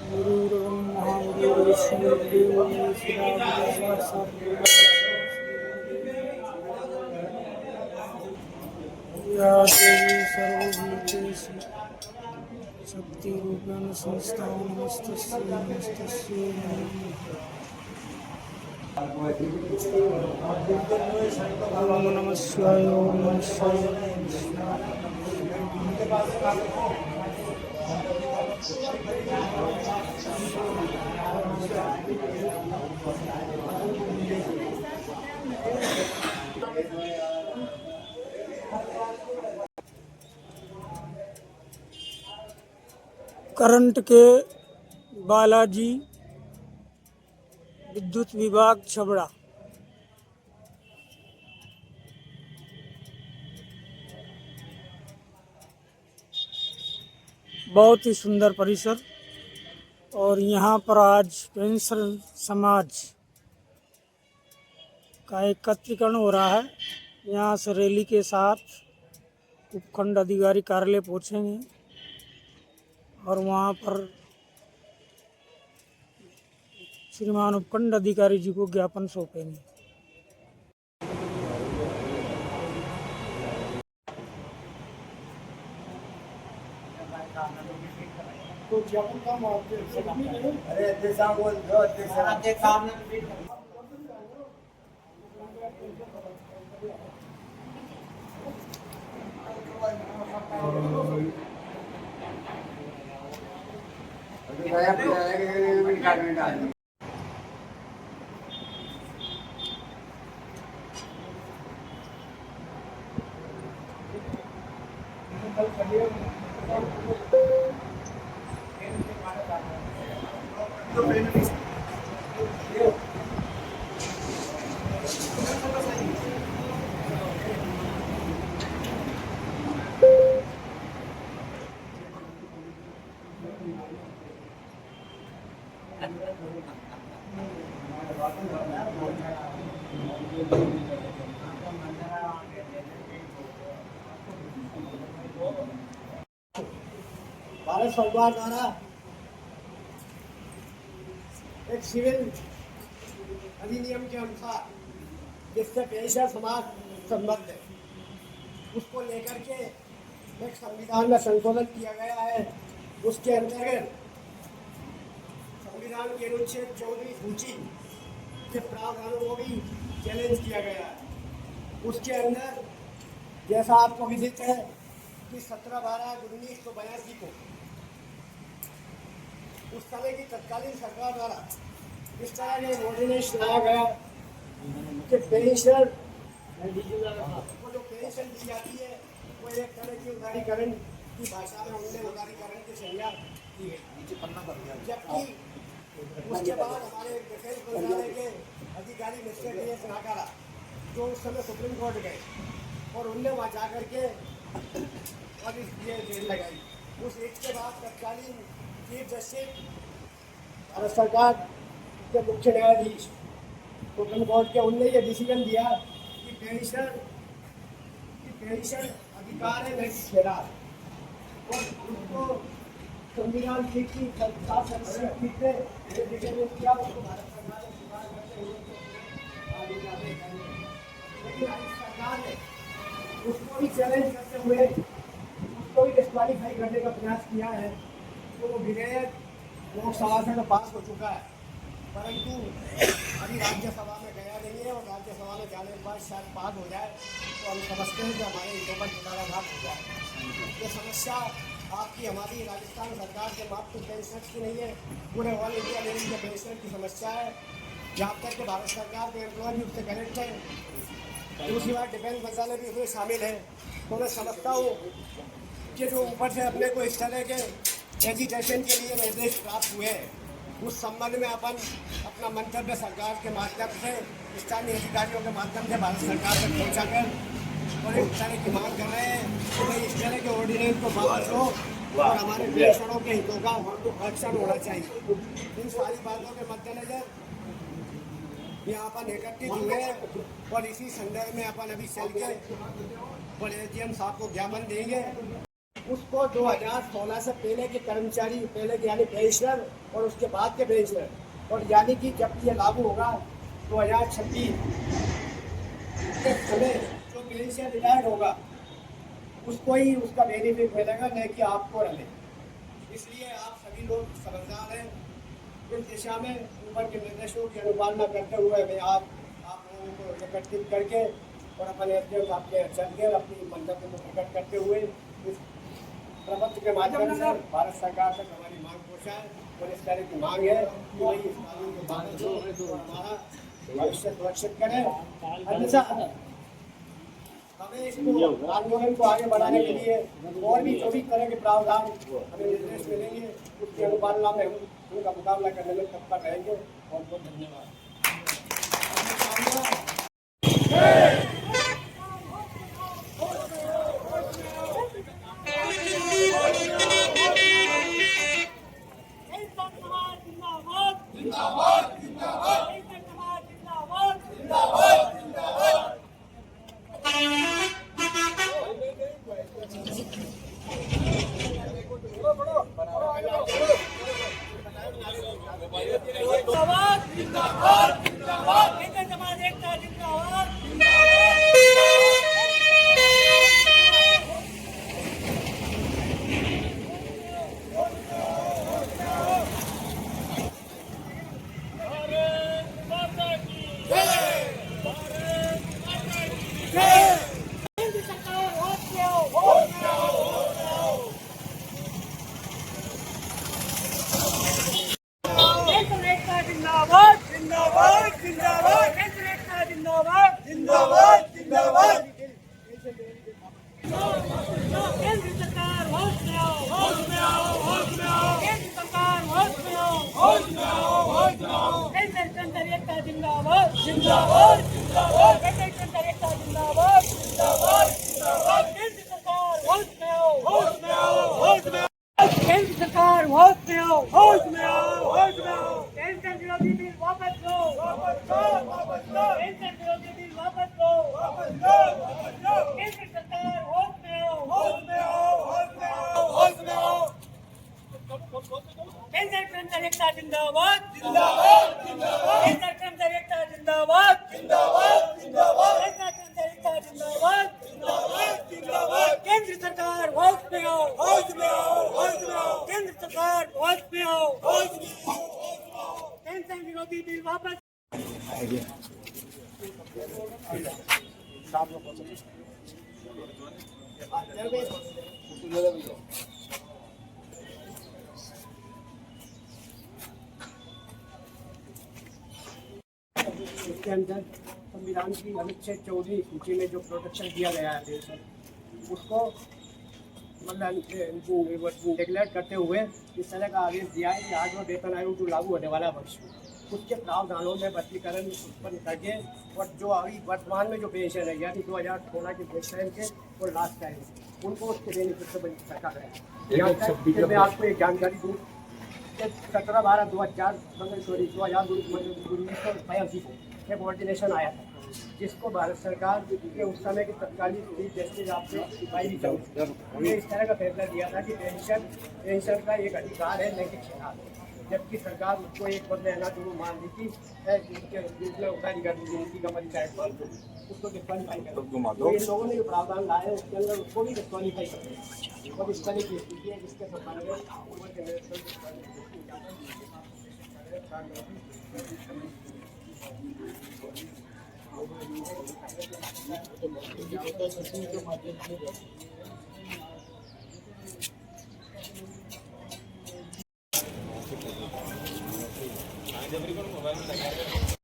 गुरुर्ब्रह्मा गुरुर्विष्णु गुरुर्देवो या देवी सर्वभूतेषु शक्तिरूपेण संस्था नमस्तस्यै नमस्तस्यै नमो नमः शिवाय ओम नमः शिवाय। करंट के बालाजी विद्युत विभाग छबड़ा। बहुत ही सुंदर परिसर और यहाँ पर आज पेंशन समाज का एकत्रीकरण हो रहा है। यहाँ से रैली के साथ उपखंड अधिकारी कार्यालय पहुँचेंगे और वहाँ पर श्रीमान उपखंड अधिकारी जी को ज्ञापन सौंपेंगे। तो ज्ञापन काम अरे जैसा बोल दो जैसा काम भारत सरकार द्वारा एक सिविल अधिनियम के अनुसार जिससे पेशा समाज संबद्ध है उसको लेकर के एक संविधान में संशोधन किया गया है। उसके अंतर्गत संविधान के अनुच्छेद 14 सूची के प्रावधानों को भी चैलेंज किया गया है। उसके अंदर जैसा आपको विदित है कि 17/12/1982 को उस समय की तत्कालीन सरकार द्वारा इस तरह के ऑर्डिनेंस लाया गया कि पेंशन को जो पेंशन दी जाती है वो एक तरह की उदारीकरण की भाषा में उन्होंने उदारीकरण की संज्ञा की है। जबकि उसके बाद हमारे डिफेंस मंत्रालय के अधिकारी मिस्टर DS नाकारा जो उस समय सुप्रीम कोर्ट गए और उनने वहाँ जा करके और ये जेल लगाई। उस एक के बाद तत्कालीन चीफ जस्टिस भारत सरकार के मुख्य न्यायाधीश सुप्रीम कोर्ट के उनने ये डिसीजन दिया कि पेंशन अधिकार है नहीं खिलाफ और उसको संविधान पीठ की पीठ ने डिसीजन किया उसको भारत सरकार ने स्वीकार करते हुए लेकिन सरकार ने उसको भी चैलेंज करते हुए उसको भी डिस्क्वालीफाई करने का प्रयास किया है। तो वो विधेयक लोकसभा से तो पास हो चुका है परंतु अभी राज्यसभा में गया नहीं है और राज्यसभा में जाने के बाद शायद पास हो जाए तो हम समझते हैं कि हमारे हितों पर कुदाराघात हो जाए। ये समस्या आपकी हमारी राजस्थान सरकार के मात्र पेंशन की नहीं है, पूरे ऑल इंडिया लेवल के पेंशन की समस्या है। जहाँ तक कि भारत सरकार के एम्प्लॉय भी उससे कनेक्ट है। दूसरी बात डिफेंस मंत्रालय भी उसमें शामिल है। तो मैं समझता हूँ कि जो ऊपर से अपने को इस तरह के एजुकेशन के लिए निर्देश प्राप्त हुए हैं उस संबंध में अपन अपना मंतव्य सरकार के माध्यम से स्थानीय अधिकारियों के माध्यम से भारत सरकार तक पहुँचा कर और इस तरह की मांग कर रहे हैं कि भाई इस तरह के ऑर्डिनेंस को वापस लो और हमारे पेंशनों के हितों का रक्षण होना चाहिए। इन सारी बातों के मद्देनजर यहाँ अपन एकत्रित हुए और इसी संदर्भ में अपन अभी चल के और AGM साहब को ज्ञापन देंगे। उसको 2016 से पहले के कर्मचारी, पहले के यानी पेंशनर और उसके बाद के पेंशनर, और यानी कि जब ये लागू होगा 2026 के समय जो पेंशन रिटायर्ड होगा उसको ही उसका बेनिफिट मिलेगा, नहीं कि आपको रहे। इसलिए आप सभी लोग समझदार हैं। इस दिशा में ऊपर के निर्देशों की अनुपालना करते हुए मैं आप लोगों को एकत्रित करके और अपने आपके चलकर अपनी मंतव्य को प्रकट करते हुए इस प्रपत्र के माध्यम से भारत सरकार तक हमारी मांग पहुँचाए। और इस तरह की मांग है कि वही इस कानून को पालन हो और हमारा भविष्य सुरक्षित करें। अन्यथा हमें इसको आंदोलन को आगे बढ़ाने के लिए और भी जो भी तरह के प्रावधान हमें निर्देश मिलेंगे उसकी अनुपालना में उनका मुकाबला करने में तत्पर रहेंगे। बहुत बहुत धन्यवाद। इसके अंदर संविधान की अनुच्छेद 14 सूची में जो प्रोटेक्शन दिया गया है देश में, उसको मतलब डिक्लेयर करते हुए इस तरह का आदेश दिया है कि आज वो वेतन आयोग जो लागू होने वाला वर्ष उसके प्रावधानों में बदलीकरण उत्पन्न करके और जो अभी वर्तमान में जो पेंशन है यानी 2016 के बेस टाइम के और लास्ट टाइम उनको उसके बेनिफिट से रखा गया है। मैं आपको एक जानकारी दूँ, 17/12/2019 को एक ऑर्डिनेशन आया था जिसको भारत सरकार के उस समय के तत्कालीन चीफ जस्टिस आपसे उन्होंने इस तरह का फैसला दिया था कि पेंशन का एक अधिकार है नैतिक अधिकार, जबकि सरकार उसको एक पद लेना जो मान ली थी उनकी कंपनी का उसको डिस्क्वालीफाई कर, तो इन लोगों ने जो प्रावधान लाए उसके अंदर उसको भी डिस्क्वालीफाई कर और इस तरह की स्थिति है जिसके संबंध में मोबाइल में लगा